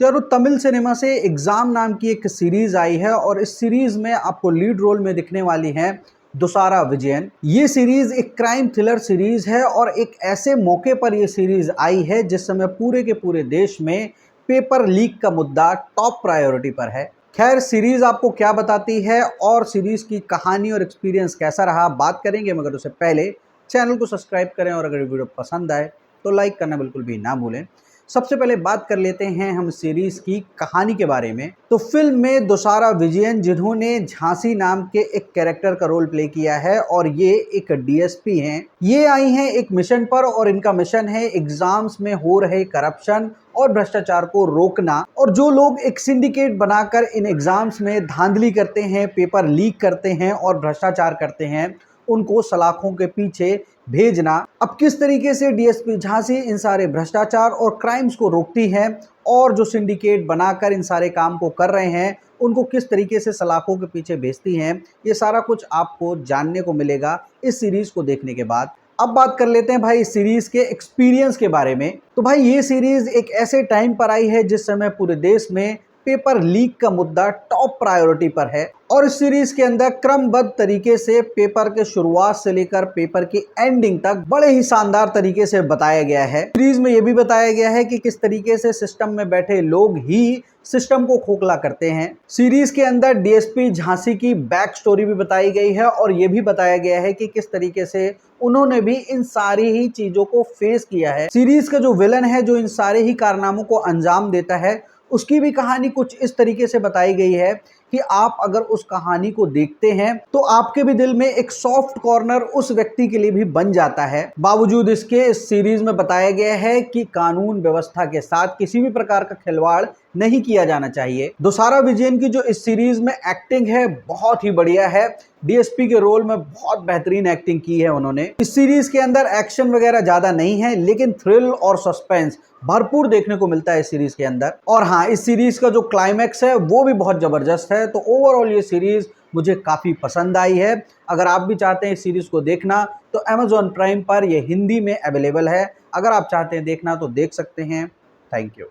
तो यार तमिल सिनेमा से एग्जाम नाम की एक सीरीज आई है और इस सीरीज में आपको लीड रोल में दिखने वाली हैं दुसारा विजयन। ये सीरीज एक क्राइम थ्रिलर सीरीज है और एक ऐसे मौके पर ये सीरीज आई है जिस समय पूरे के पूरे देश में पेपर लीक का मुद्दा टॉप प्रायोरिटी पर है। खैर सीरीज आपको क्या बताती है और सीरीज की कहानी और एक्सपीरियंस कैसा रहा बात करेंगे, मगर उससे पहले चैनल को सब्सक्राइब करें और अगर वीडियो पसंद आए तो लाइक करना बिल्कुल भी ना भूलें। सबसे पहले बात कर लेते हैं हम सीरीज की कहानी के बारे में। तो फिल्म में दुसारा विजयन, जिन्होंने झांसी नाम के एक कैरेक्टर का रोल प्ले किया है और ये एक डीएसपी हैं। ये आई हैं एक मिशन पर और इनका मिशन है एग्जाम्स में हो रहे करप्शन और भ्रष्टाचार को रोकना। और जो लोग एक सिंडिकेट बनाकर इन एग्जाम्स में धांधली करते हैं, पेपर लीक करते हैं और भ्रष्टाचार करते हैं, उनको सलाखों के पीछे भेजना। अब किस तरीके से डीएसपी झांसी इन सारे भ्रष्टाचार और क्राइम्स को रोकती है और जो सिंडिकेट बनाकर इन सारे काम को कर रहे हैं उनको किस तरीके से सलाखों के पीछे भेजती हैं, ये सारा कुछ आपको जानने को मिलेगा इस सीरीज को देखने के बाद। अब बात कर लेते हैं भाई इस सीरीज के एक्सपीरियंस के बारे में। तो भाई ये सीरीज एक ऐसे टाइम पर आई है जिस समय पूरे देश में पेपर लीक का मुद्दा टॉप प्रायोरिटी पर है और इस सीरीज के अंदर क्रमबद्ध तरीके से पेपर के शुरुआत से लेकर पेपर की एंडिंग तक बड़े ही शानदार तरीके से बताया गया है। सीरीज में यह भी बताया गया है कि किस तरीके से सिस्टम में बैठे लोग ही सिस्टम को खोखला करते हैं। सीरीज के अंदर डीएसपी झांसी की बैक स्टोरी भी बताई गई है और यह भी बताया गया है कि किस तरीके से उन्होंने भी इन सारी ही चीजों को फेस किया है। सीरीज का जो विलन है, जो इन सारे ही कारनामों को अंजाम देता है, उसकी भी कहानी कुछ इस तरीके से बताई गई है कि आप अगर उस कहानी को देखते हैं तो आपके भी दिल में एक सॉफ्ट कॉर्नर उस व्यक्ति के लिए भी बन जाता है। बावजूद इसके इस सीरीज में बताया गया है कि कानून व्यवस्था के साथ किसी भी प्रकार का खिलवाड़ नहीं किया जाना चाहिए। दुसारा विजयन की जो इस सीरीज में एक्टिंग है बहुत ही बढ़िया है। डीएसपी के रोल में बहुत बेहतरीन एक्टिंग की है उन्होंने। इस सीरीज के अंदर एक्शन वगैरह ज्यादा नहीं है लेकिन थ्रिल और सस्पेंस भरपूर देखने को मिलता है इस सीरीज के अंदर। और हाँ, इस सीरीज का जो क्लाइमैक्स है वो भी बहुत जबरदस्त है। तो ओवरऑल ये सीरीज मुझे काफी पसंद आई है। अगर आप भी चाहते हैं इस सीरीज को देखना तो Amazon प्राइम पर ये हिंदी में अवेलेबल है। अगर आप चाहते हैं देखना तो देख सकते हैं। Thank you.